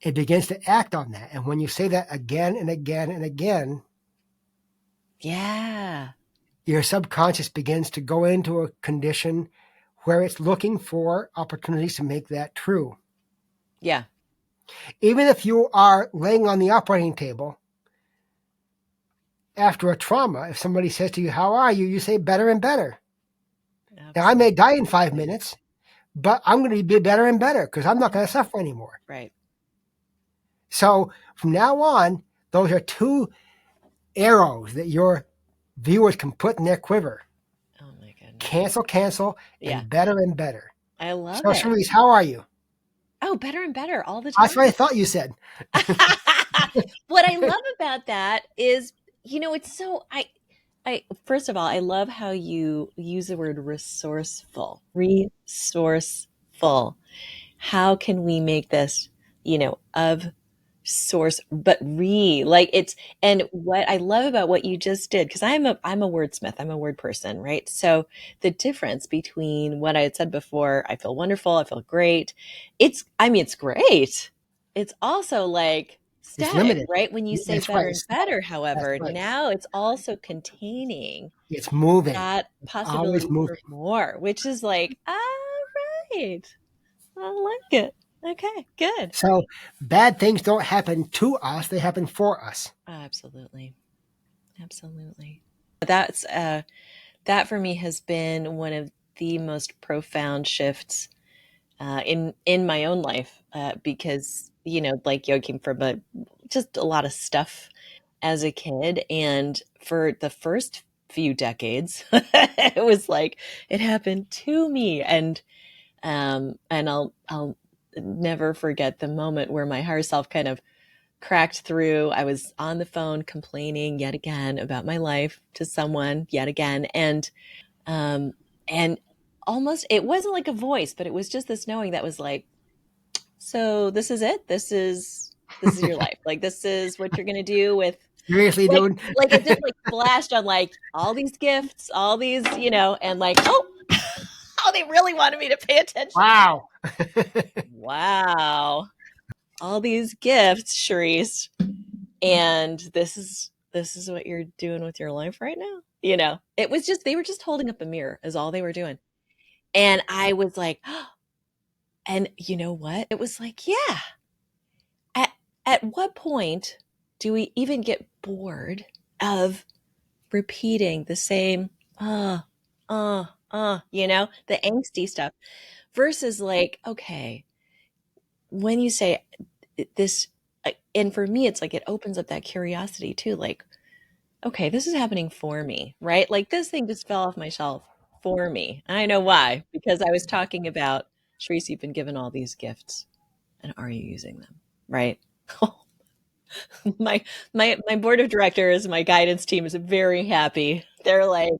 S2: It begins to act on that. And when you say that again and again and again,
S1: yeah.
S2: your subconscious begins to go into a condition where it's looking for opportunities to make that true.
S1: Yeah.
S2: Even if you are laying on the operating table after a trauma, if somebody says to you, how are you? You say better and better.
S1: Absolutely.
S2: Now, I may die in 5 minutes, but I'm going to be better and better because I'm not going to suffer anymore.
S1: Right.
S2: So from now on, those are 2 arrows that your viewers can put in their quiver.
S1: Oh my goodness.
S2: Cancel,
S1: Yeah.
S2: and better and better.
S1: I love
S2: So,
S1: it.
S2: Charisse, how are you?
S1: Oh, better and better all the time.
S2: That's what I thought you said.
S1: What I love about that is, it's so, first of all, I love how you use the word resourceful. How can we make this, of source, but and what I love about what you just did, because I'm a wordsmith, I'm a word person, right? So the difference between what I had said before, I feel wonderful, I feel great. It's great. It's also like static,
S2: limited.
S1: right? When you say
S2: That's
S1: better
S2: right.
S1: and better, however,
S2: That's right.
S1: now it's also containing
S2: It's moving.
S1: that
S2: It's
S1: possibility
S2: always
S1: for
S2: moving.
S1: more, which is like, all right, I like it. Okay, good.
S2: So bad things don't happen to us; they happen for us.
S1: Absolutely. That's that for me has been one of the most profound shifts in my own life, because like I came from just a lot of stuff as a kid, and for the first few decades, it was like it happened to me, and I'll never forget the moment where my higher self kind of cracked through. I was on the phone complaining yet again about my life to someone yet again. And almost, it wasn't like a voice, but it was just this knowing that was like, so this is it. This is your life. Like, this is what you're going to do with,
S2: Seriously,
S1: like,
S2: dude.
S1: like it just like flashed on like all these gifts, all these, and like, oh, they really wanted me to pay attention.
S2: Wow.
S1: Wow. All these gifts, Charisse. And this is what you're doing with your life right now. It was just, they were just holding up a mirror is all they were doing. And I was like, oh. And you know what? It was like, yeah. At what point do we even get bored of repeating the same, the angsty stuff versus like, okay, when you say this, and for me, it's like, it opens up that curiosity too. Like, okay, this is happening for me, right? Like this thing just fell off my shelf for me. I know why, because I was talking about, Charisse, you've been given all these gifts, and are you using them? Right? my board of directors, my guidance team is very happy. They're like,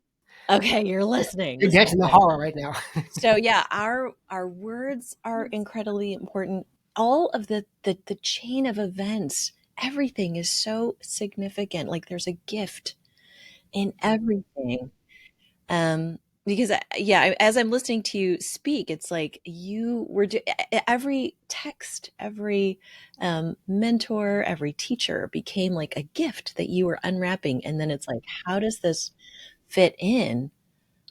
S1: okay, you're listening.
S2: You're dancing the horror right now.
S1: So yeah, our words are incredibly important. All of the chain of events, everything is so significant. Like there's a gift in everything. Because as I'm listening to you speak, it's like you were every text, every mentor, every teacher became like a gift that you were unwrapping. And then it's like, how does this fit in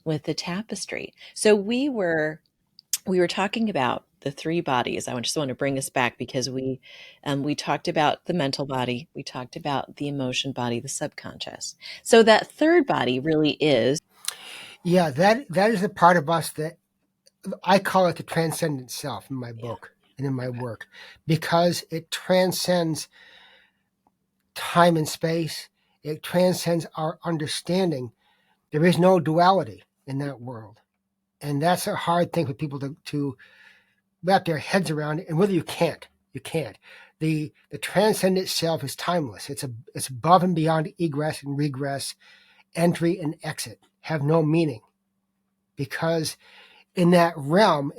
S1: with the tapestry? So we were talking about the 3 bodies. I just want to bring us back because we talked about the mental body, we talked about the emotion body, the subconscious. So that 3rd body really is.
S2: Yeah, that is the part of us that I call it the transcendent self in my book and in my work, because it transcends time and space. It transcends our understanding. There is no duality in that world. And that's a hard thing for people to wrap their heads around, and whether you can't. The transcendent self is timeless. It's above and beyond egress and regress, entry and exit have no meaning, because in that realm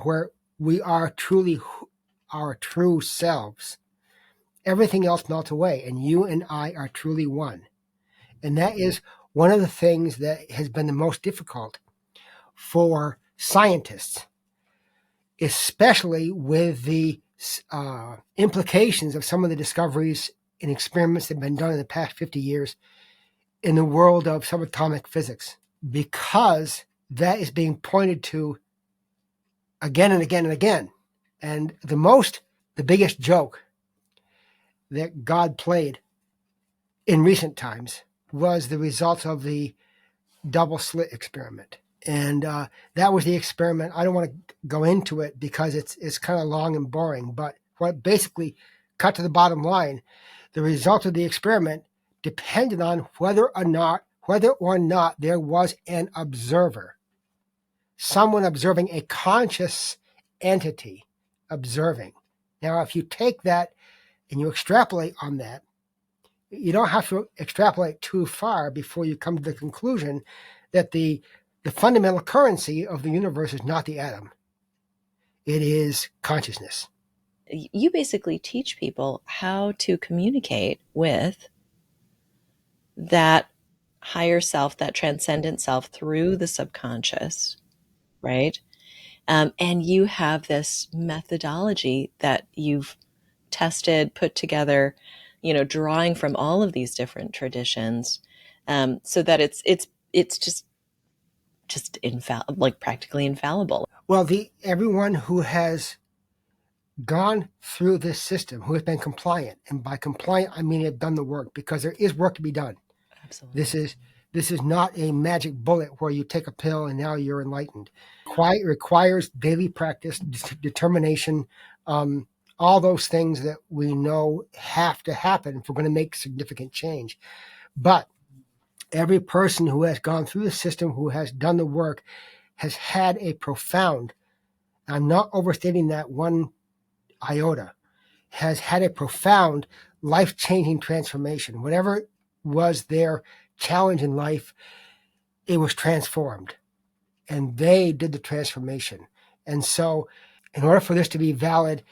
S2: where we are truly our true selves, everything else melts away, and you and I are truly one. And that is one of the things that has been the most difficult for scientists, especially with the implications of some of the discoveries and experiments that have been done in the past 50 years in the world of subatomic physics, because that is being pointed to again and again and again. And the biggest joke that God played in recent times was the results of the double slit experiment. And that was the experiment. I don't want to go into it because it's kind of long and boring, but what basically cut to the bottom line, the result of the experiment depended on whether or not there was an observer, someone observing, a conscious entity observing. Now, if you take that and you extrapolate on that, you don't have to extrapolate too far before you come to the conclusion that the fundamental currency of the universe is not the atom. It is consciousness.
S1: You basically teach people how to communicate with that higher self, that transcendent self, through the subconscious, right? And you have this methodology that you've tested, put together, drawing from all of these different traditions, so that it's just like practically infallible.
S2: Well, everyone who has gone through this system, who has been compliant, and by compliant I mean have done the work, because there is work to be done.
S1: Absolutely.
S2: This is not a magic bullet where you take a pill and now you're enlightened. It requires daily practice, determination, all those things that we know have to happen if we're going to make significant change. But every person who has gone through the system, who has done the work, has had a profound, I'm not overstating that one iota, has had a profound life-changing transformation. Whatever was their challenge in life, it was transformed, and they did the transformation. And so in order for this to be valid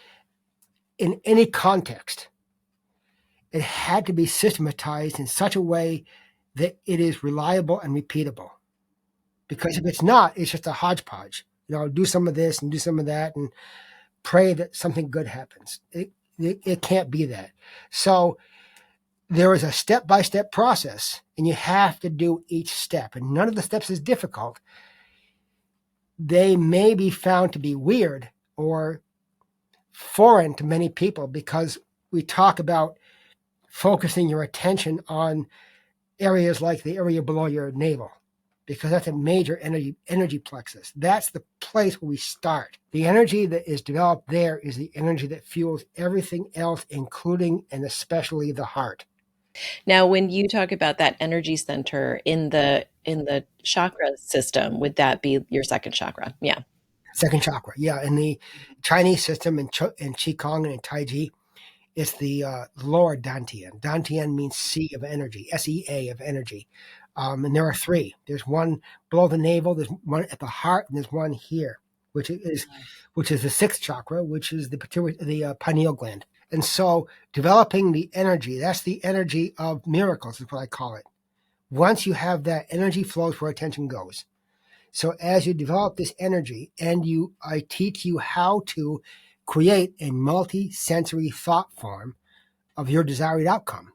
S2: in any context, it had to be systematized in such a way that it is reliable and repeatable. Because if it's not, it's just a hodgepodge. Do some of this and do some of that and pray that something good happens. It can't be that. So there is a step-by-step process, and you have to do each step. And none of the steps is difficult. They may be found to be weird or foreign to many people, because we talk about focusing your attention on areas like the area below your navel, because that's a major energy plexus. That's the place where we start. The energy that is developed there is the energy that fuels everything else, including and especially the heart.
S1: Now, when you talk about that energy center in the chakra system, would that be your second chakra? Yeah.
S2: Second chakra, yeah. In the Chinese system, in Qigong and in Tai Chi, it's the lower Dantian. Dantian means sea of energy, SEA of energy. And there are three. There's one below the navel, there's one at the heart, and there's one here, which is the sixth chakra, which is the pineal gland. And so developing the energy, that's the energy of miracles, is what I call it. Once you have that, energy flows where attention goes. So as you develop this energy, and I teach you how to create a multi-sensory thought form of your desired outcome.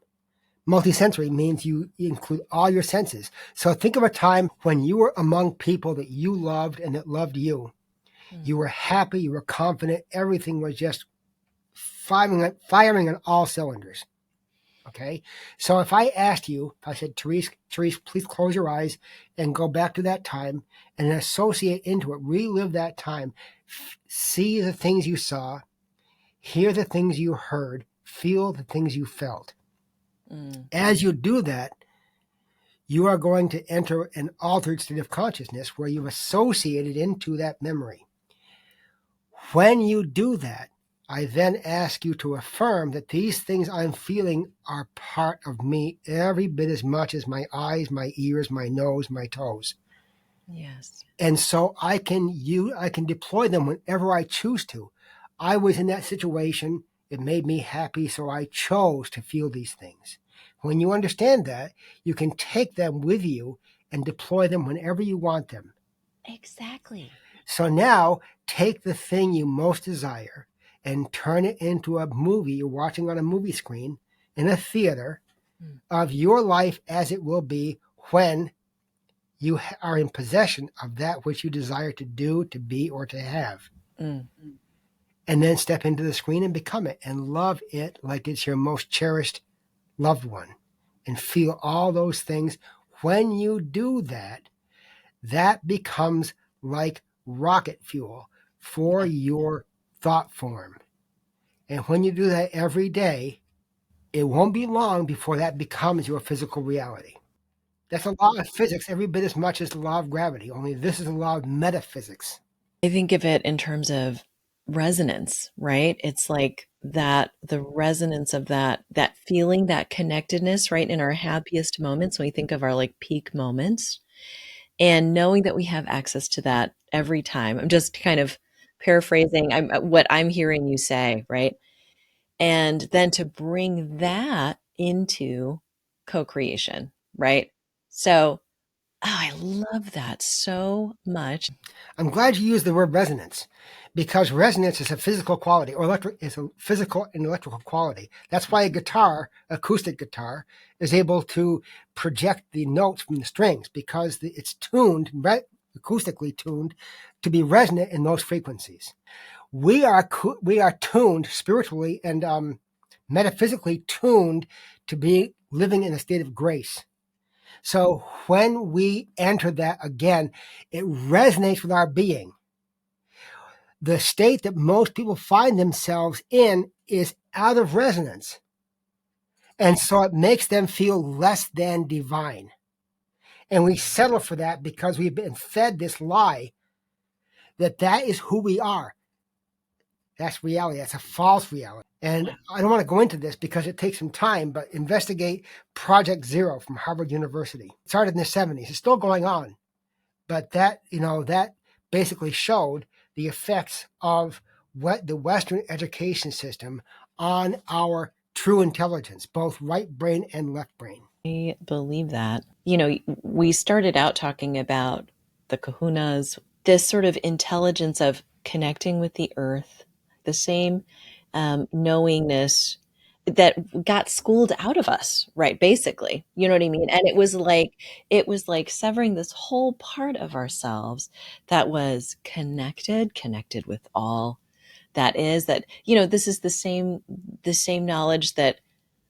S2: Multi-sensory means you include all your senses. So think of a time when you were among people that you loved and that loved you. You were happy, you were confident, everything was just firing on all cylinders. Okay? So if I asked you, if I said, Charisse, please close your eyes and go back to that time and associate into it, relive that time, see the things you saw, hear the things you heard, feel the things you felt. As you do that, you are going to enter an altered state of consciousness where you've associated into that memory. When you do that, I then ask you to affirm that these things I'm feeling are part of me every bit as much as my eyes, my ears, my nose, my toes.
S1: Yes.
S2: And so I can deploy them whenever I choose to. I was in that situation. It made me happy, so I chose to feel these things. When you understand that, you can take them with you and deploy them whenever you want them.
S1: Exactly.
S2: So now take the thing you most desire and turn it into a movie you're watching on a movie screen in a theater of your life as it will be when you are in possession of that which you desire to do, to be, or to have.
S1: Mm.
S2: And then step into the screen and become it and love it like it's your most cherished loved one. And feel all those things. When you do that, that becomes like rocket fuel for your thought form. And when you do that every day, it won't be long before that becomes your physical reality. That's a law of physics every bit as much as the law of gravity, only this is a law of metaphysics.
S1: I think of it in terms of resonance, right? It's like that, the resonance of that feeling, that connectedness, right? In our happiest moments, when we think of our like peak moments, and knowing that we have access to that every time. I'm just kind of paraphrasing what I'm hearing you say, right? And then to bring that into co-creation, right? So, I love that so much.
S2: I'm glad you used the word resonance, because resonance is a physical quality, or is a physical and electrical quality. That's why a guitar, acoustic guitar, is able to project the notes from the strings, because it's tuned, acoustically tuned, to be resonant in those frequencies. We are tuned spiritually and metaphysically tuned to be living in a state of grace. So when we enter that again, it resonates with our being. The state that most people find themselves in is out of resonance. And so it makes them feel less than divine. And we settle for that because we've been fed this lie that is who we are. That's reality. That's a false reality. And I don't want to go into this because it takes some time, but investigate Project Zero from Harvard University. It started in the 70s. It's still going on. But that basically showed the effects of what the Western education system on our true intelligence, both right brain and left brain.
S1: I believe that. We started out talking about the kahunas, this sort of intelligence of connecting with the earth, the same knowingness that got schooled out of us, right? Basically, you know what I mean? And it was like severing this whole part of ourselves that was connected with all that is, that, this is the same knowledge that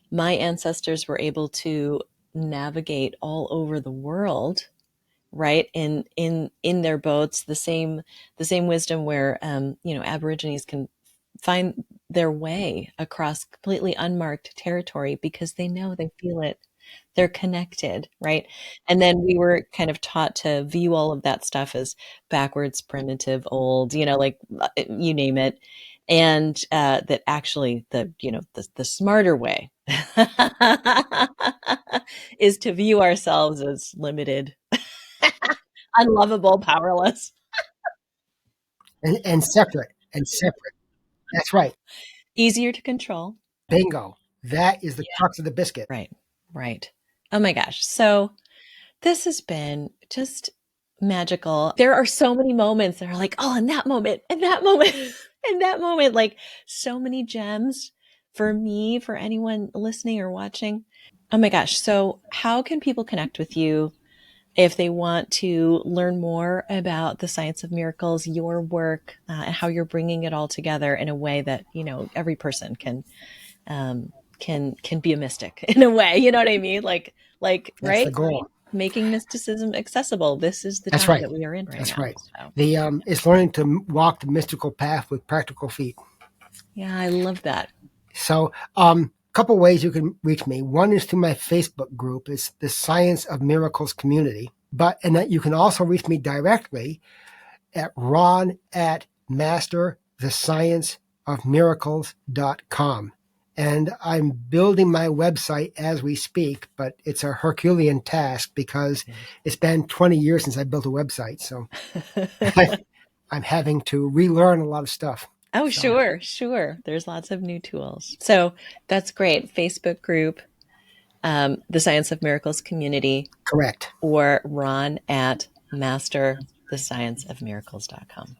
S1: my ancestors were able to navigate all over the world, right? In their boats, the same wisdom where, Aborigines can find their way across completely unmarked territory because they know, they feel it, they're connected, right? And then we were kind of taught to view all of that stuff as backwards, primitive, old, like you name it. And that actually the smarter way is to view ourselves as limited, unlovable, powerless.
S2: And separate. That's right.
S1: Easier to control.
S2: Bingo. That is the crux of the biscuit.
S1: Right. Oh my gosh. So this has been just magical. There are so many moments that are like, oh, in that moment, in that moment, in that moment, like so many gems for me, for anyone listening or watching. Oh my gosh. So how can people connect with you if they want to learn more about the science of miracles, your work, and how you're bringing it all together in a way that, every person can be a mystic in a way, you know what I mean? Like,
S2: That's
S1: right?
S2: the goal.
S1: Making mysticism accessible. This is the
S2: That's
S1: time
S2: right.
S1: that we are in right
S2: That's
S1: now.
S2: right.
S1: So.
S2: It's learning to walk the mystical path with practical feet.
S1: Yeah, I love that.
S2: So couple ways you can reach me. One is through my Facebook group. It's the Science of Miracles community. And that you can also reach me directly at ron@masterthescienceofmiracles.com. And I'm building my website as we speak, but it's a Herculean task because it's been 20 years since I built a website. So I'm having to relearn a lot of stuff.
S1: Oh, sure. There's lots of new tools. So that's great. Facebook group, the Science of Miracles community.
S2: Correct.
S1: Or ron@masterthescienceofmiracles.com.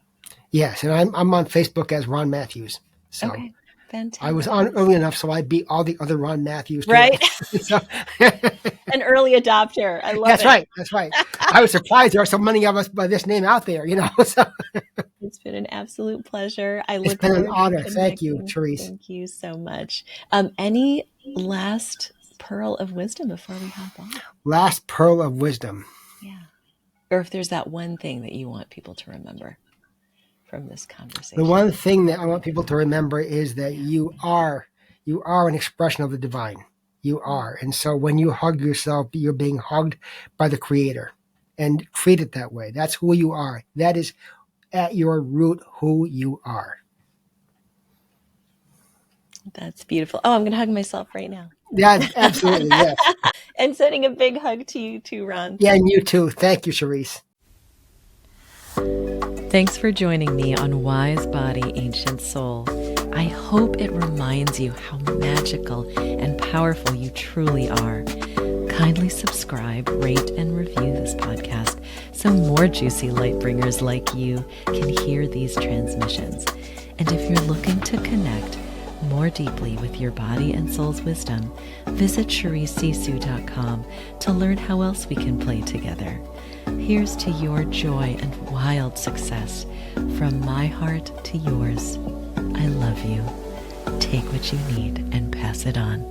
S2: Yes, and I'm on Facebook as Ron Matthews. So
S1: okay, fantastic.
S2: I was on early enough, so I beat all the other Ron Matthews.
S1: Right? An early adopter. I love it.
S2: That's right. I was surprised there are so many of us by this name out there, So.
S1: It's been an absolute pleasure.
S2: It's been an honor. Thank you, Charisse.
S1: Thank you so much. Any last pearl of wisdom before we hop on?
S2: Last pearl of wisdom.
S1: Yeah. Or if there's that one thing that you want people to remember from this conversation.
S2: The one thing that I want people to remember is that you are an expression of the divine. You are. And so when you hug yourself, you're being hugged by the Creator. And treat it that way. That's who you are. That is at your root who you are.
S1: That's beautiful. Oh, I'm going to hug myself right now.
S2: Yeah, absolutely. Yes.
S1: And sending a big hug to you too, Ron.
S2: Yeah, and you too. Thank you, Charisse.
S3: Thanks for joining me on Wise Body, Ancient Soul. I hope it reminds you how magical and powerful you truly are. Kindly subscribe, rate, and review this podcast so more juicy light bringers like you can hear these transmissions. And if you're looking to connect more deeply with your body and soul's wisdom, visit CharisseSisou.com to learn how else we can play together. Here's to your joy and wild success, from my heart to yours. I love you. Take what you need and pass it on.